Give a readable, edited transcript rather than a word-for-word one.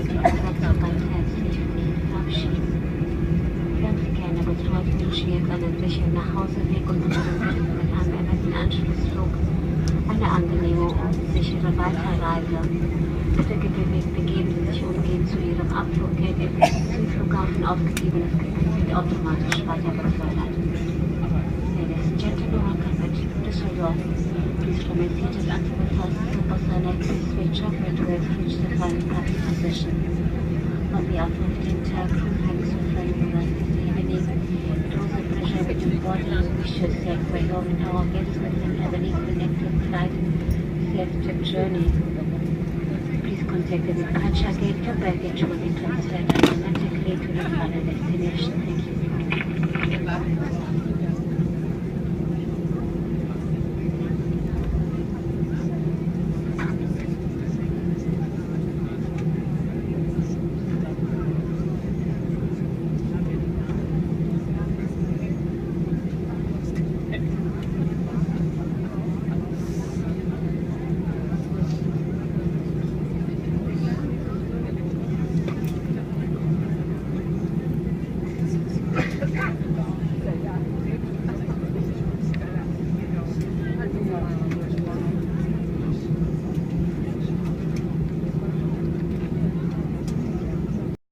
sich also ganz herzlich von Ihnen verabschieden. Ganz gerne betreut wünsche ich jetzt einen sicheren Nachhauseweg und mit einem erneuten Anschlussflug eine angenehme und sichere Weiterreise. Bitte begeben Sie sich umgehend zu Ihrem Abfluggate. Im Zielflughafen aufgegebenes Gepäck wird automatisch weiter befördert. Ladies and gentlemen, welcome to Düsseldorf. Please remain seated until the first stop of the next switch off and we have reached the final parking position. On behalf of the entire crew, thanks for flying with us this evening. It was a pleasure with you boarding. We wish you a safe way home and our guests with an heavily connected flight, safe trip journey. Please contact the departure gate. Your baggage will be transferred automatically to the final destination. Thank you.